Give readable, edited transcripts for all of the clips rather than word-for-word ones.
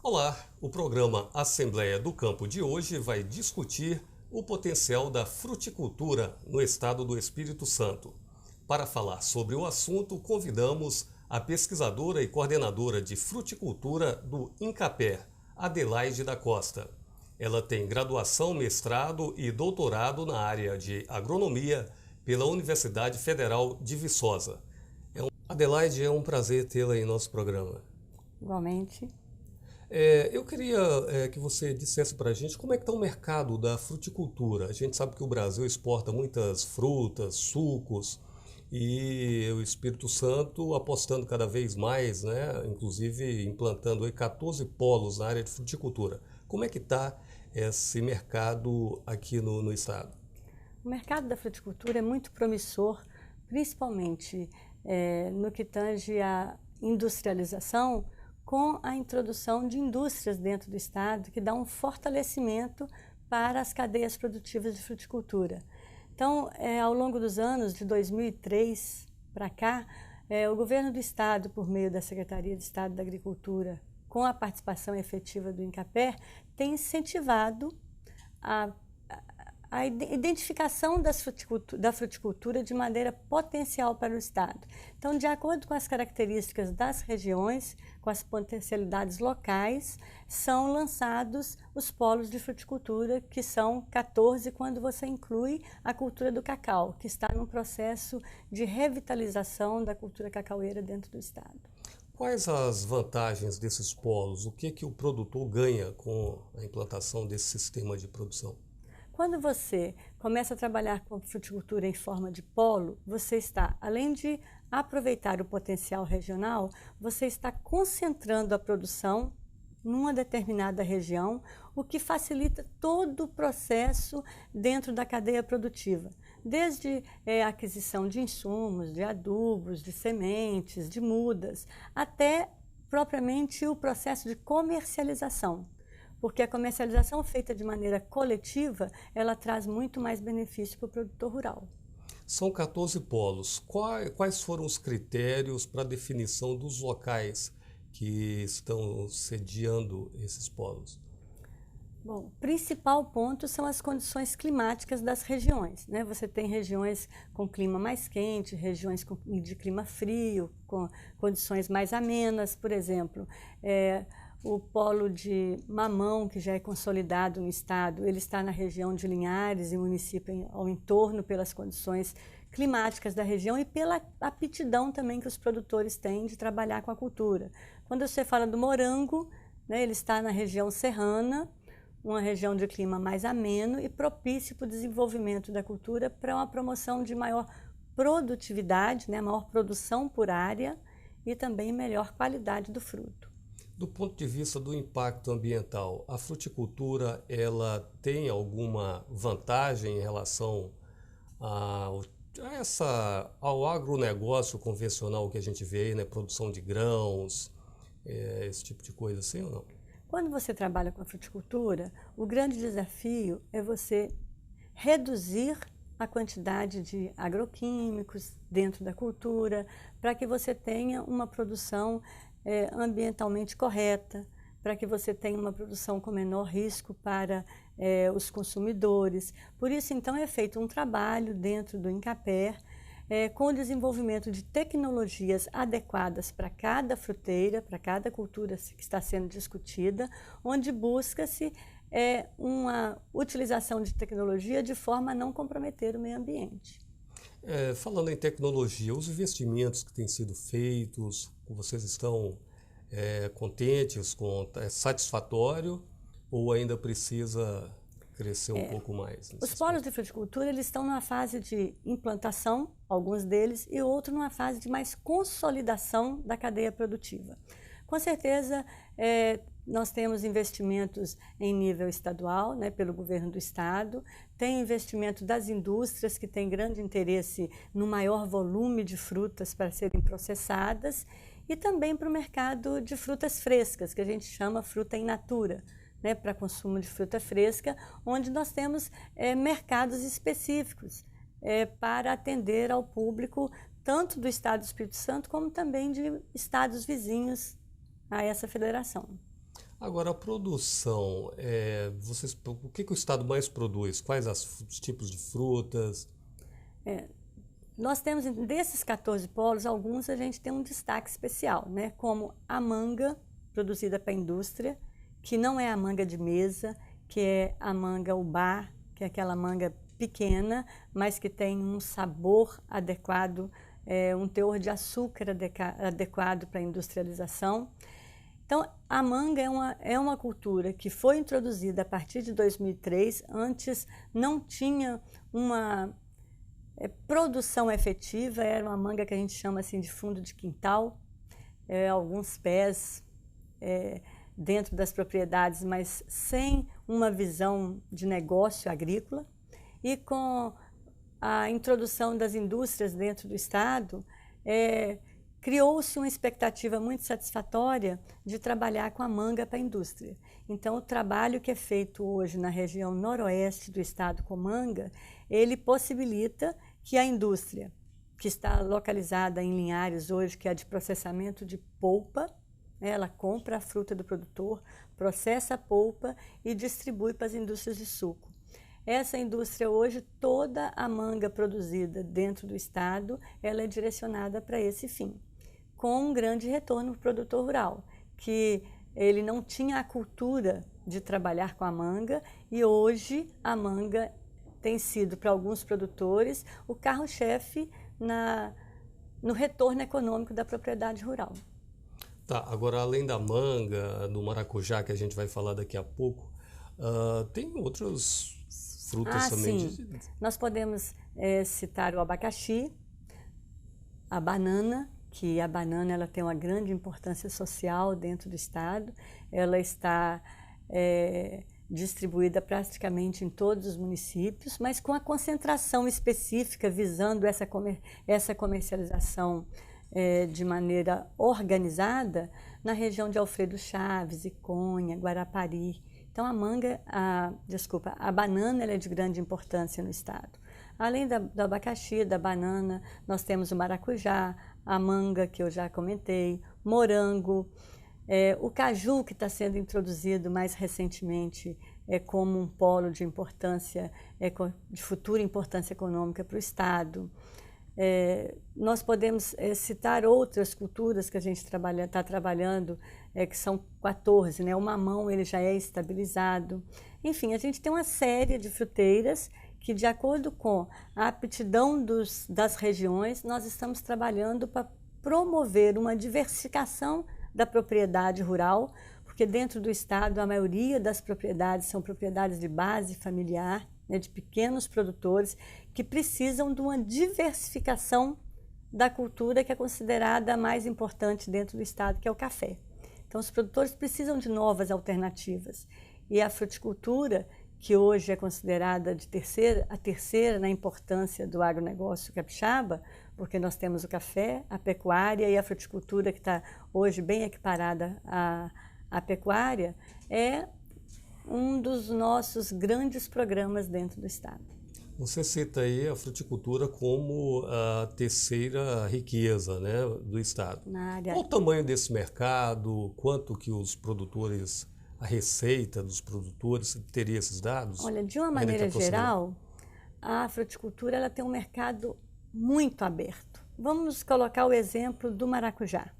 Olá, o programa Assembleia do Campo de hoje vai discutir o potencial da fruticultura no estado do Espírito Santo. Para falar sobre o assunto, convidamos a pesquisadora e coordenadora de fruticultura do INCAPER, Adelaide da Costa. Ela tem graduação, mestrado e doutorado na área de agronomia pela Universidade Federal de Viçosa. Adelaide, é um prazer tê-la em nosso programa. Igualmente. Eu queria que você dissesse para a gente como é que está o mercado da fruticultura. A gente sabe que o Brasil exporta muitas frutas, sucos, e o Espírito Santo apostando cada vez mais, né? Inclusive implantando aí 14 polos na área de fruticultura. Como é que está esse mercado aqui no estado? O mercado da fruticultura é muito promissor, principalmente no que tange à industrialização, com a introdução de indústrias dentro do estado, que dá um fortalecimento para as cadeias produtivas de fruticultura. Então, ao longo dos anos, de 2003 para cá, o governo do estado, por meio da Secretaria de Estado da Agricultura, com a participação efetiva do INCAPER, tem incentivado a identificação da fruticultura de maneira potencial para o estado. Então, de acordo com as características das regiões, com as potencialidades locais, são lançados os polos de fruticultura, que são 14 quando você inclui a cultura do cacau, que está num processo de revitalização da cultura cacaueira dentro do estado. Quais as vantagens desses polos? O que o produtor ganha com a implantação desse sistema de produção? Quando você começa a trabalhar com fruticultura em forma de polo, você está, além de aproveitar o potencial regional, você está concentrando a produção numa determinada região, o que facilita todo o processo dentro da cadeia produtiva, desde a aquisição de insumos, de adubos, de sementes, de mudas, até propriamente o processo de comercialização. Porque a comercialização feita de maneira coletiva, ela traz muito mais benefício para o produtor rural. São 14 polos. Quais foram os critérios para a definição dos locais que estão sediando esses polos? Bom, o principal ponto são as condições climáticas das regiões, né? Você tem regiões com clima mais quente, regiões de clima frio, com condições mais amenas, por exemplo. O polo de mamão, que já é consolidado no estado, ele está na região de Linhares e município ao entorno pelas condições climáticas da região e pela aptidão também que os produtores têm de trabalhar com a cultura. Quando você fala do morango, né, ele está na região serrana, uma região de clima mais ameno e propício para o desenvolvimento da cultura para uma promoção de maior produtividade, né, maior produção por área e também melhor qualidade do fruto. Do ponto de vista do impacto ambiental, a fruticultura ela tem alguma vantagem em relação ao agronegócio convencional que a gente vê, né? Produção de grãos, esse tipo de coisa assim ou não? Quando você trabalha com a fruticultura, o grande desafio é você reduzir a quantidade de agroquímicos dentro da cultura, para que você tenha uma produção ambientalmente correta, para que você tenha uma produção com menor risco para os consumidores. Por isso, então, é feito um trabalho dentro do INCAPER com o desenvolvimento de tecnologias adequadas para cada fruteira, para cada cultura que está sendo discutida, onde busca-se uma utilização de tecnologia de forma a não comprometer o meio ambiente. Falando em tecnologia, os investimentos que têm sido feitos, vocês estão contentes, satisfatório ou ainda precisa crescer um pouco mais? Os polos de fruticultura eles estão numa fase de implantação, alguns deles, e outros numa fase de mais consolidação da cadeia produtiva. Com certeza, nós temos investimentos em nível estadual, né, pelo governo do estado, tem investimento das indústrias que têm grande interesse no maior volume de frutas para serem processadas e também para o mercado de frutas frescas, que a gente chama fruta in natura, né, para consumo de fruta fresca, onde nós temos mercados específicos para atender ao público tanto do estado do Espírito Santo como também de estados vizinhos a essa federação. Agora, a produção, o que o Estado mais produz? Quais os tipos de frutas? Nós temos, desses 14 polos, alguns a gente tem um destaque especial, né? Como a manga, produzida para a indústria, que não é a manga de mesa, que é a manga ubá, que é aquela manga pequena, mas que tem um sabor adequado, um teor de açúcar adequado para a industrialização. Então, a manga é uma cultura que foi introduzida a partir de 2003. Antes não tinha uma produção efetiva, era uma manga que a gente chama assim de fundo de quintal, alguns pés dentro das propriedades, mas sem uma visão de negócio agrícola. E com a introdução das indústrias dentro do estado, criou-se uma expectativa muito satisfatória de trabalhar com a manga para a indústria. Então, o trabalho que é feito hoje na região noroeste do estado com manga, ele possibilita que a indústria, que está localizada em Linhares hoje, que é de processamento de polpa, ela compra a fruta do produtor, processa a polpa e distribui para as indústrias de suco. Essa indústria hoje, toda a manga produzida dentro do estado, ela é direcionada para esse fim, com um grande retorno para o produtor rural, que ele não tinha a cultura de trabalhar com a manga, e hoje a manga tem sido, para alguns produtores, o carro-chefe no retorno econômico da propriedade rural. Tá, agora além da manga, do maracujá, que a gente vai falar daqui a pouco, tem outras frutas também? Sim. Nós podemos citar o abacaxi, a banana, que a banana ela tem uma grande importância social dentro do estado. Ela está distribuída praticamente em todos os municípios, mas com a concentração específica visando essa comercialização de maneira organizada na região de Alfredo Chaves, Iconha, Guarapari. Então a banana ela é de grande importância no estado. Além do abacaxi, da banana, nós temos o maracujá, a manga, que eu já comentei, morango, o caju, que está sendo introduzido mais recentemente como um polo de importância, de futura importância econômica para o estado. Nós podemos citar outras culturas que a gente está trabalhando, que são 14, né? O mamão ele já é estabilizado. Enfim, a gente tem uma série de fruteiras que, de acordo com a aptidão das regiões, nós estamos trabalhando para promover uma diversificação da propriedade rural, porque dentro do estado a maioria das propriedades são propriedades de base familiar, né, de pequenos produtores que precisam de uma diversificação da cultura que é considerada a mais importante dentro do estado, que é o café. Então, os produtores precisam de novas alternativas. E a fruticultura, que hoje é considerada a terceira na importância do agronegócio capixaba, porque nós temos o café, a pecuária e a fruticultura, que está hoje bem equiparada à pecuária, é um dos nossos grandes programas dentro do estado. Você cita aí a fruticultura como a terceira riqueza, né, do estado. Qual o tamanho desse mercado? Quanto que os produtores, a receita dos produtores, teria esses dados? Olha, de uma maneira geral, a fruticultura ela tem um mercado muito aberto. Vamos colocar o exemplo do maracujá,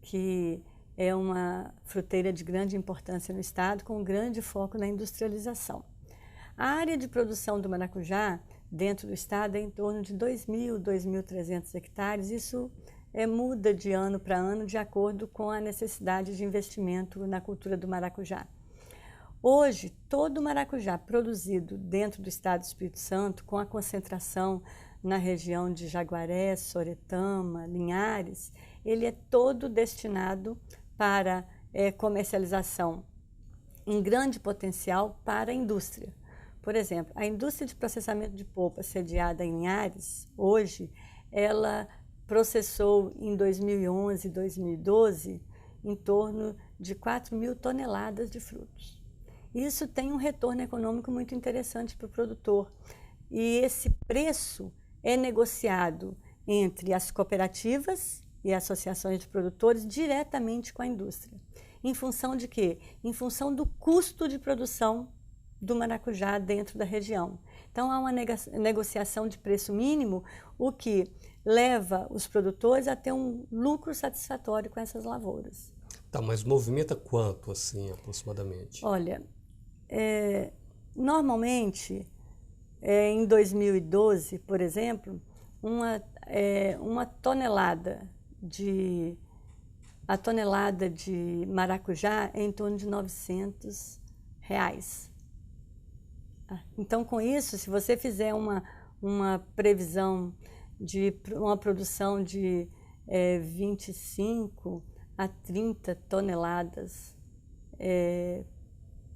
que é uma fruteira de grande importância no estado, com um grande foco na industrialização. A área de produção do maracujá dentro do estado é em torno de 2.000, 2.300 hectares. Isso muda de ano para ano de acordo com a necessidade de investimento na cultura do maracujá. Hoje, todo o maracujá produzido dentro do estado do Espírito Santo, com a concentração na região de Jaguaré, Soretama, Linhares, ele é todo destinado para comercialização em grande potencial para a indústria. Por exemplo, a indústria de processamento de polpa sediada em Linhares, hoje, ela processou em 2011 e 2012 em torno de 4.000 toneladas de frutos. Isso tem um retorno econômico muito interessante para o produtor. E esse preço é negociado entre as cooperativas e associações de produtores diretamente com a indústria. Em função de quê? Em função do custo de produção do maracujá dentro da região. Então, há uma negociação de preço mínimo, o que leva os produtores a ter um lucro satisfatório com essas lavouras. Tá, mas movimenta quanto, assim, aproximadamente? Olha, normalmente, em 2012, por exemplo, uma tonelada a tonelada de maracujá é em torno de R$ 900. Então, com isso, se você fizer uma previsão de uma produção de 25 a 30 toneladas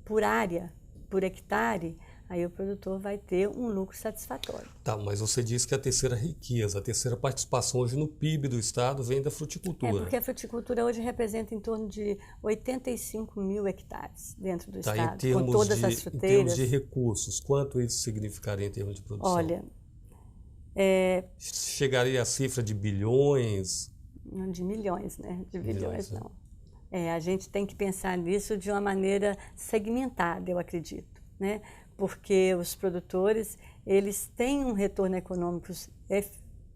por área, por hectare, aí o produtor vai ter um lucro satisfatório. Tá, mas você disse que a terceira riqueza, a terceira participação hoje no PIB do estado vem da fruticultura. Porque a fruticultura hoje representa em torno de 85 mil hectares dentro do estado, com todas as fruteiras. Em termos de recursos, quanto isso significaria em termos de produção? Olha, chegaria à cifra de bilhões? Não de milhões, né? De bilhões, né? não. A gente tem que pensar nisso de uma maneira segmentada, eu acredito, né? Porque os produtores, eles têm um retorno econômico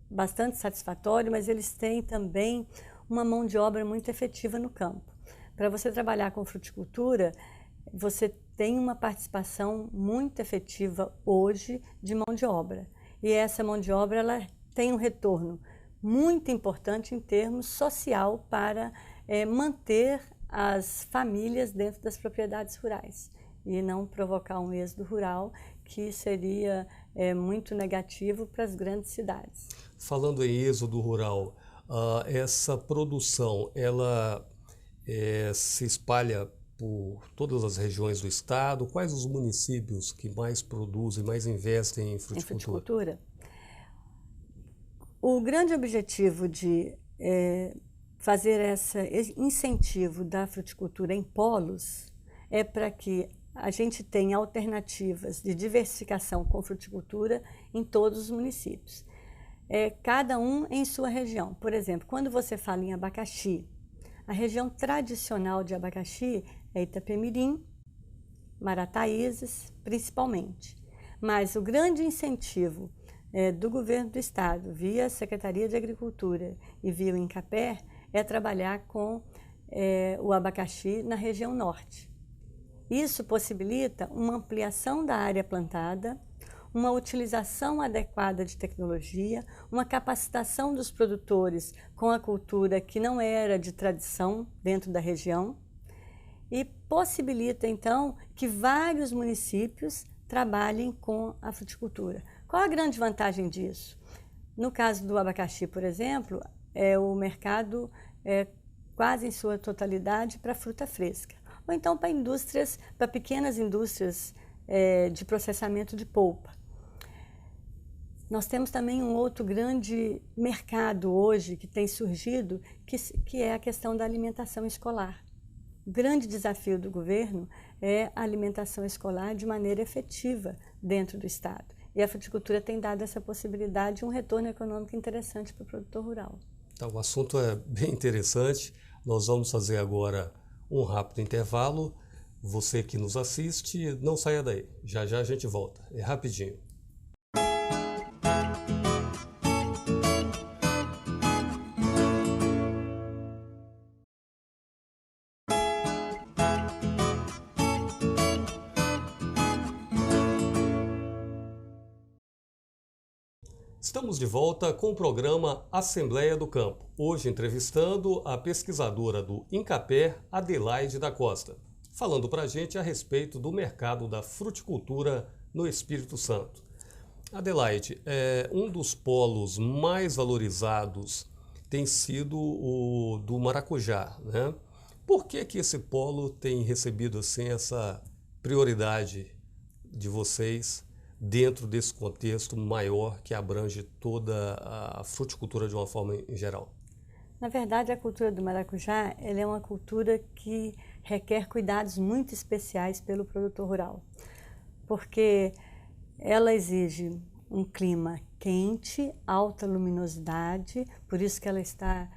bastante satisfatório, mas eles têm também uma mão de obra muito efetiva no campo. Para você trabalhar com fruticultura, você tem uma participação muito efetiva hoje de mão de obra. E essa mão de obra, ela tem um retorno muito importante em termos social para manter as famílias dentro das propriedades rurais e não provocar um êxodo rural que seria muito negativo para as grandes cidades. Falando em êxodo rural, essa produção, ela se espalha por todas as regiões do estado? Quais os municípios que mais produzem, mais investem em fruticultura? O grande objetivo de fazer esse incentivo da fruticultura em polos é para que a gente tenha alternativas de diversificação com fruticultura em todos os municípios. Cada um em sua região. Por exemplo, quando você fala em abacaxi, a região tradicional de abacaxi é Itapemirim, Marataízes, principalmente. Mas o grande incentivo do governo do estado, via Secretaria de Agricultura e via o Incapé, é trabalhar com o abacaxi na região norte. Isso possibilita uma ampliação da área plantada, uma utilização adequada de tecnologia, uma capacitação dos produtores com a cultura que não era de tradição dentro da região e possibilita, então, que vários municípios trabalhem com a fruticultura. Qual a grande vantagem disso? No caso do abacaxi, por exemplo, o mercado quase em sua totalidade para fruta fresca. Ou então para pequenas indústrias de processamento de polpa. Nós temos também um outro grande mercado hoje que tem surgido, que é a questão da alimentação escolar. O grande desafio do governo é a alimentação escolar de maneira efetiva dentro do estado. E a fruticultura tem dado essa possibilidade de um retorno econômico interessante para o produtor rural. Então, o assunto é bem interessante. Nós vamos fazer agora um rápido intervalo. Você que nos assiste, não saia daí. Já já a gente volta. É rapidinho. Estamos de volta com o programa Assembleia do Campo. Hoje entrevistando a pesquisadora do Incapé, Adelaide da Costa, falando para a gente a respeito do mercado da fruticultura no Espírito Santo. Adelaide, um dos polos mais valorizados tem sido o do maracujá, né? Por que esse polo tem recebido assim essa prioridade de vocês dentro desse contexto maior que abrange toda a fruticultura de uma forma em geral? Na verdade, a cultura do maracujá ela é uma cultura que requer cuidados muito especiais pelo produtor rural, porque ela exige um clima quente, alta luminosidade, por isso que ela está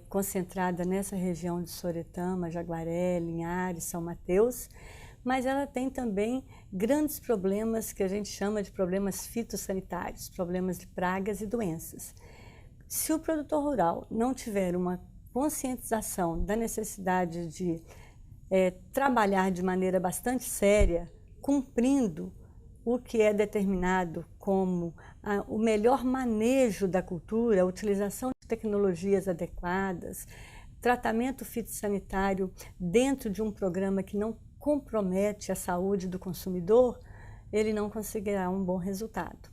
concentrada nessa região de Soretama, Jaguaré, Linhares, São Mateus, mas ela tem também grandes problemas que a gente chama de problemas fitossanitários, problemas de pragas e doenças. Se o produtor rural não tiver uma conscientização da necessidade de trabalhar de maneira bastante séria, cumprindo o que é determinado como o melhor manejo da cultura, a utilização de tecnologias adequadas, tratamento fitossanitário dentro de um programa que não compromete a saúde do consumidor, ele não conseguirá um bom resultado.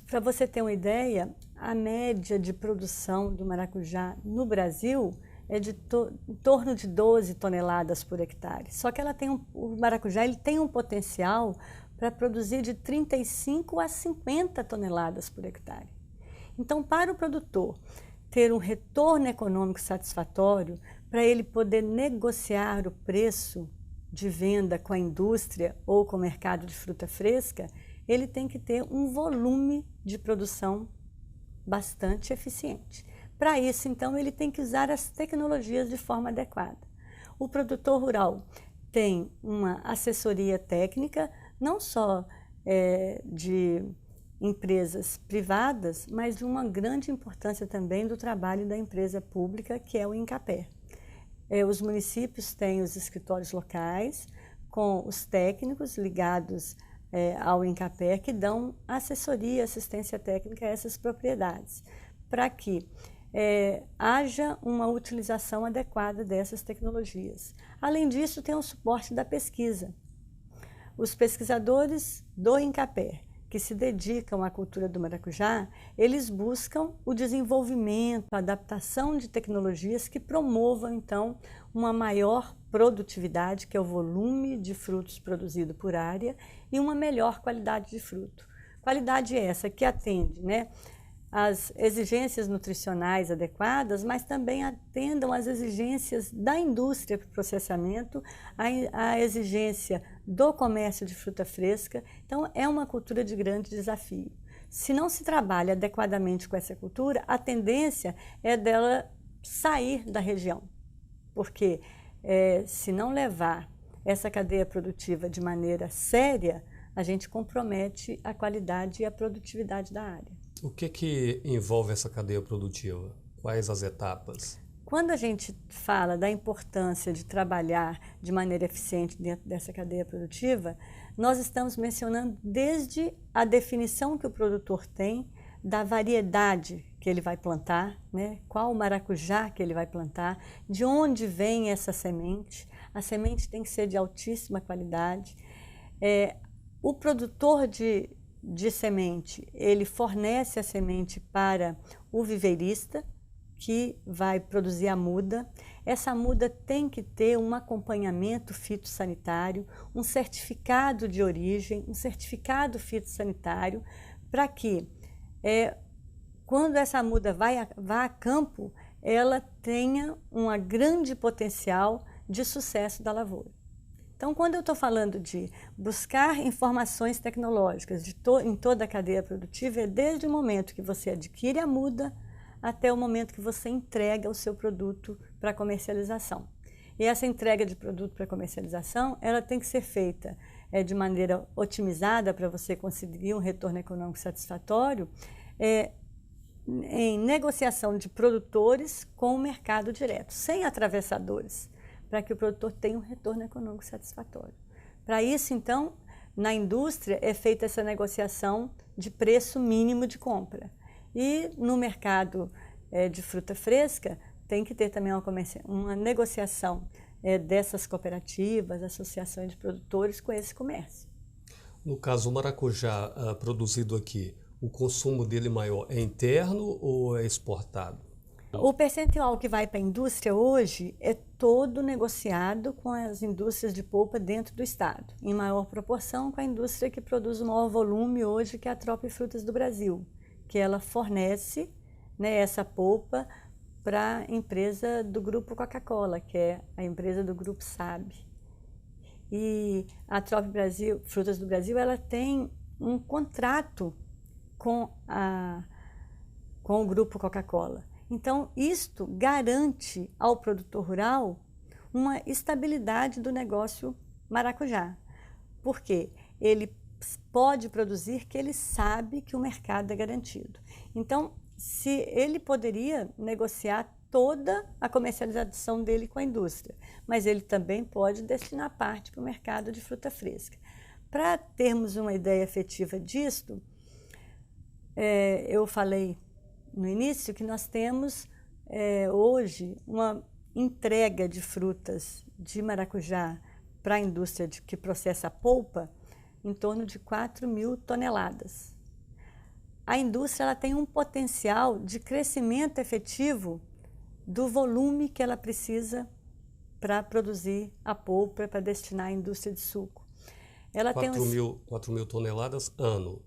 Para você ter uma ideia, a média de produção do maracujá no Brasil é de em torno de 12 toneladas por hectare. Só que o maracujá ele tem um potencial para produzir de 35 a 50 toneladas por hectare. Então, para o produtor ter um retorno econômico satisfatório, para ele poder negociar o preço de venda com a indústria ou com o mercado de fruta fresca, ele tem que ter um volume de produção bastante eficiente. Para isso, então, ele tem que usar as tecnologias de forma adequada. O produtor rural tem uma assessoria técnica, não só de empresas privadas, mas de uma grande importância também do trabalho da empresa pública, que é o INCAPER. Os municípios têm os escritórios locais, com os técnicos ligados ao INCAPER, que dão assessoria, assistência técnica a essas propriedades, para que haja uma utilização adequada dessas tecnologias. Além disso, tem o suporte da pesquisa. Os pesquisadores do INCAPER, que se dedicam à cultura do maracujá, eles buscam o desenvolvimento, a adaptação de tecnologias que promovam, então, uma maior produtividade, que é o volume de frutos produzido por área, e uma melhor qualidade de fruto. Qualidade essa que atende, as exigências nutricionais adequadas, mas também atendam às exigências da indústria para o processamento, a exigência do comércio de fruta fresca. Então, é uma cultura de grande desafio. Se não se trabalha adequadamente com essa cultura, a tendência é dela sair da região, porque se não levar essa cadeia produtiva de maneira séria, a gente compromete a qualidade e a produtividade da área. O que envolve essa cadeia produtiva? Quais as etapas? Quando a gente fala da importância de trabalhar de maneira eficiente dentro dessa cadeia produtiva, nós estamos mencionando desde a definição que o produtor tem da variedade que ele vai plantar, qual maracujá que ele vai plantar, de onde vem essa semente. A semente tem que ser de altíssima qualidade. O produtor de semente, ele fornece a semente para o viveirista, que vai produzir a muda. Essa muda tem que ter um acompanhamento fitossanitário, um certificado de origem, um certificado fitossanitário, para que, quando essa muda vá a campo, ela tenha um grande potencial de sucesso da lavoura. Então, quando eu estou falando de buscar informações tecnológicas em toda a cadeia produtiva, é desde o momento que você adquire a muda até o momento que você entrega o seu produto para comercialização. E essa entrega de produto para comercialização, ela tem que ser feita de maneira otimizada para você conseguir um retorno econômico satisfatório, em negociação de produtores com o mercado direto, sem atravessadores, para que o produtor tenha um retorno econômico satisfatório. Para isso, então, na indústria é feita essa negociação de preço mínimo de compra. E no mercado de fruta fresca, tem que ter também uma negociação dessas cooperativas, associações de produtores com esse comércio. No caso, o maracujá produzido aqui, o consumo dele maior é interno ou é exportado? O percentual que vai para a indústria hoje é todo negociado com as indústrias de polpa dentro do estado, em maior proporção com a indústria que produz o maior volume hoje, que é a Trop Frutas do Brasil, que ela fornece essa polpa para a empresa do grupo Coca-Cola, que é a empresa do grupo SAB. E a Trop Frutas do Brasil, ela tem um contrato com o grupo Coca-Cola. Então, isto garante ao produtor rural uma estabilidade do negócio maracujá. Por quê? Ele pode produzir que ele sabe que o mercado é garantido. Então, se ele poderia negociar toda a comercialização dele com a indústria, mas ele também pode destinar parte para o mercado de fruta fresca. Para termos uma ideia efetiva disto, eu falei no início que nós temos hoje uma entrega de frutas de maracujá para a indústria que processa a polpa em torno de 4.000 toneladas. A indústria ela tem um potencial de crescimento efetivo do volume que ela precisa para produzir a polpa, para destinar à indústria de suco. Ela 4.000 toneladas ano.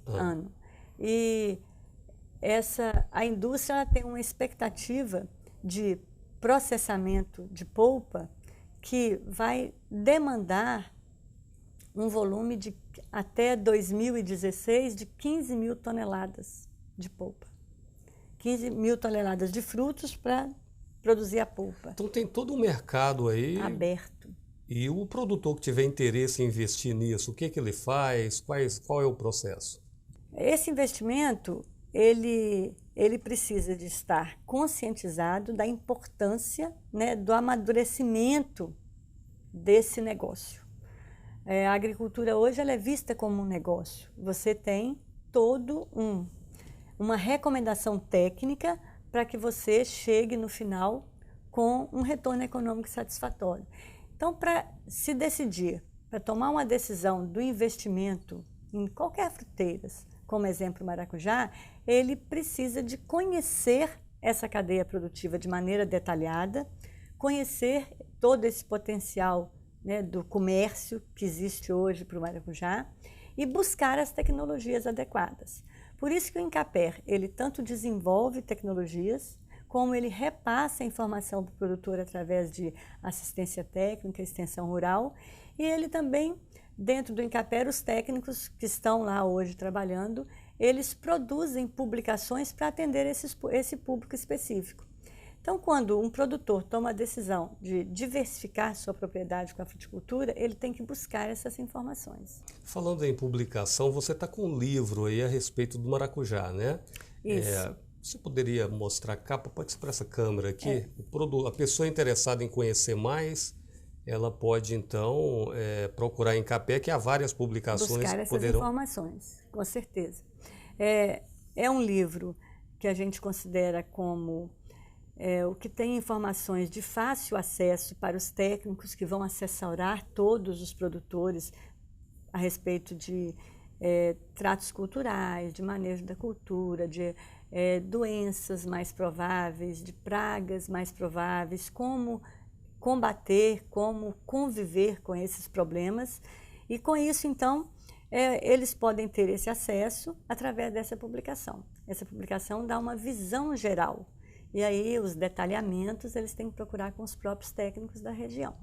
Ano. E a indústria ela tem uma expectativa de processamento de polpa que vai demandar um volume de até 2016 de 15.000 toneladas de polpa. 15.000 toneladas de frutos para produzir a polpa. Então tem todo um mercado aí aberto. E o produtor que tiver interesse em investir nisso, o que ele faz? Qual é o processo? Esse investimento, ele precisa de estar conscientizado da importância, né, do amadurecimento desse negócio. A agricultura hoje ela é vista como um negócio. Você tem uma recomendação técnica para que você chegue no final com um retorno econômico satisfatório. Então, para se decidir, para tomar uma decisão do investimento em qualquer fruteiras, como exemplo maracujá, ele precisa de conhecer essa cadeia produtiva de maneira detalhada, conhecer todo esse potencial, né, do comércio que existe hoje para o maracujá e buscar as tecnologias adequadas. Por isso que o Incaper, ele tanto desenvolve tecnologias, como ele repassa a informação para o produtor através de assistência técnica, extensão rural, e ele também, dentro do Incaper, os técnicos que estão lá hoje trabalhando, eles produzem publicações para atender esse público específico. Então, quando um produtor toma a decisão de diversificar sua propriedade com a fruticultura, ele tem que buscar essas informações. Falando em publicação, você está com um livro aí a respeito do maracujá, né? Isso. Você poderia mostrar a capa? Pode ser para essa câmera aqui. A pessoa interessada em conhecer mais, ela pode, então, procurar em Incapé, que há várias publicações. Buscar essas informações, com certeza. É um livro que a gente considera como o que tem informações de fácil acesso para os técnicos que vão assessorar todos os produtores a respeito de tratos culturais, de manejo da cultura, de doenças mais prováveis, de pragas mais prováveis, como combater, como conviver com esses problemas. E com isso, então, eles podem ter esse acesso através dessa publicação. Essa publicação dá uma visão geral. E aí os detalhamentos eles têm que procurar com os próprios técnicos da região.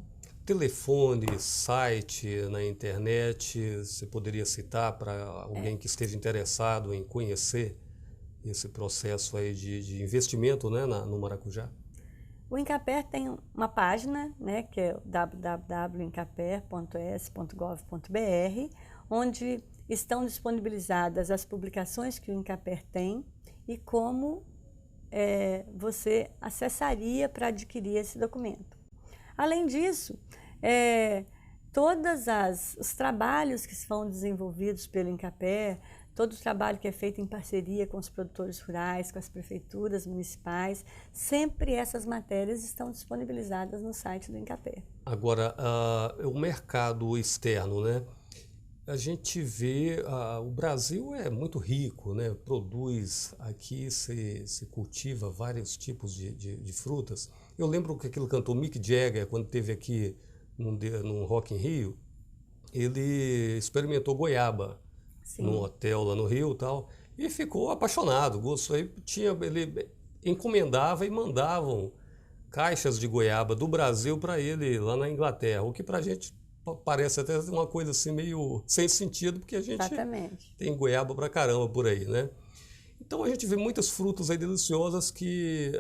Telefone, site na internet, você poderia citar para alguém que esteja interessado em conhecer esse processo aí de investimento, né, no maracujá? O Incaper tem uma página, né, que é www.incaper.es.gov.br, onde estão disponibilizadas as publicações que o Incaper tem e como você acessaria para adquirir esse documento. Além disso, todos os trabalhos que são desenvolvidos pelo Incaper, todo o trabalho que é feito em parceria com os produtores rurais, com as prefeituras municipais, sempre essas matérias estão disponibilizadas no site do Incaper. Agora, o mercado externo, né? A gente vê, o Brasil é muito rico, né? Produz aqui, se cultiva vários tipos de frutas. Eu lembro que aquele cantor Mick Jagger, quando esteve aqui num Rock in Rio, ele experimentou goiaba. Sim. Num hotel lá no Rio e tal, e ficou apaixonado. Ele encomendava e mandavam caixas de goiaba do Brasil para ele lá na Inglaterra, o que para a gente parece até uma coisa assim meio sem sentido, porque a gente tem goiaba pra caramba por aí, né? Então a gente vê muitas frutas aí deliciosas que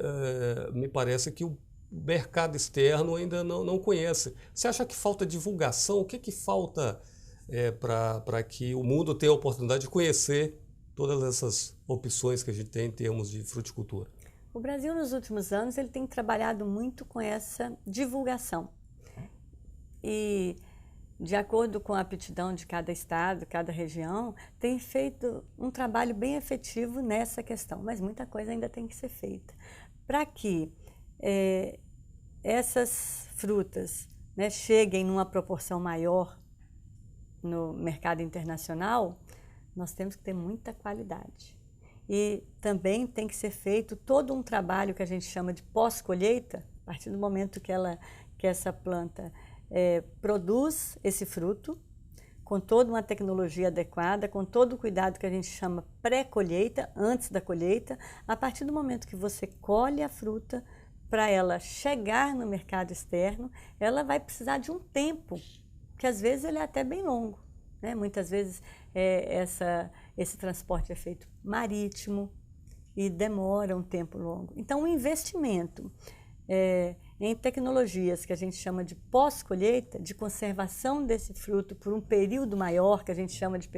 me parece que o mercado externo ainda não conhece. Você acha que falta divulgação? O que falta para que o mundo tenha a oportunidade de conhecer todas essas opções que a gente tem em termos de fruticultura? O Brasil, nos últimos anos, ele tem trabalhado muito com essa divulgação. E, de acordo com a aptidão de cada estado, cada região, tem feito um trabalho bem efetivo nessa questão, mas muita coisa ainda tem que ser feita. Para que essas frutas, né, cheguem numa proporção maior no mercado internacional, nós temos que ter muita qualidade. E também tem que ser feito todo um trabalho que a gente chama de pós-colheita, a partir do momento que essa planta produz esse fruto, com toda uma tecnologia adequada, com todo o cuidado que a gente chama pré-colheita, antes da colheita. A partir do momento que você colhe a fruta, para ela chegar no mercado externo, ela vai precisar de um tempo, que às vezes ele é até bem longo, né? Muitas vezes esse transporte é feito marítimo e demora um tempo longo. Então, o investimento em tecnologias que a gente chama de pós-colheita, de conservação desse fruto por um período maior, que a gente chama de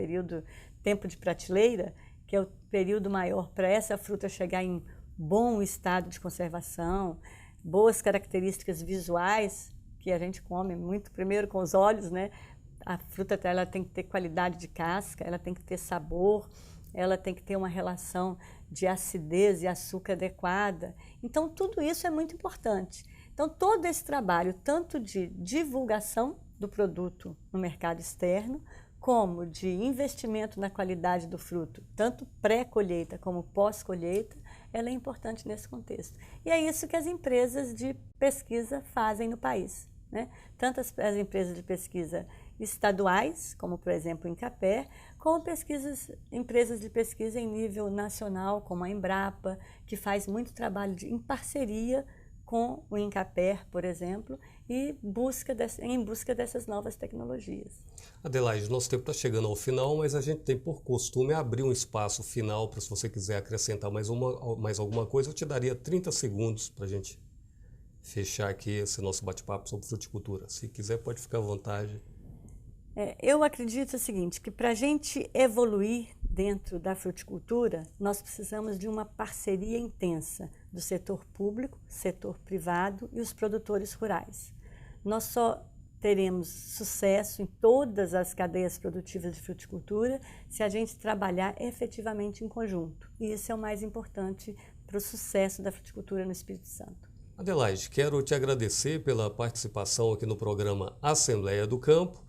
tempo de prateleira, que é o período maior para essa fruta chegar em bom estado de conservação, boas características visuais, que a gente come muito primeiro com os olhos, né? A fruta ela tem que ter qualidade de casca, ela tem que ter sabor, ela tem que ter uma relação de acidez e açúcar adequada. Então, tudo isso é muito importante. Então, todo esse trabalho, tanto de divulgação do produto no mercado externo, como de investimento na qualidade do fruto, tanto pré-colheita como pós-colheita, ela é importante nesse contexto. E é isso que as empresas de pesquisa fazem no país, né? Tanto as empresas de pesquisa estaduais, como por exemplo o INCAPER, como empresas de pesquisa em nível nacional, como a Embrapa, que faz muito trabalho em parceria com o INCAPER, por exemplo, e em busca dessas novas tecnologias. Adelaide, nosso tempo está chegando ao final, mas a gente tem por costume abrir um espaço final para, se você quiser acrescentar mais alguma coisa, eu te daria 30 segundos para a gente fechar aqui esse nosso bate-papo sobre fruticultura. Se quiser, pode ficar à vontade. Eu acredito o seguinte, que para a gente evoluir dentro da fruticultura, nós precisamos de uma parceria intensa do setor público, setor privado e os produtores rurais. Nós só teremos sucesso em todas as cadeias produtivas de fruticultura se a gente trabalhar efetivamente em conjunto. E isso é o mais importante para o sucesso da fruticultura no Espírito Santo. Adelaide, quero te agradecer pela participação aqui no programa Assembleia do Campo.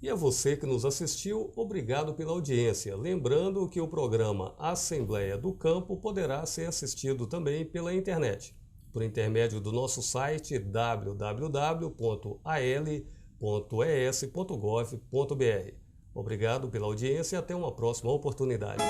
E a você que nos assistiu, obrigado pela audiência. Lembrando que o programa Assembleia do Campo poderá ser assistido também pela internet, por intermédio do nosso site www.al.es.gov.br. Obrigado pela audiência e até uma próxima oportunidade.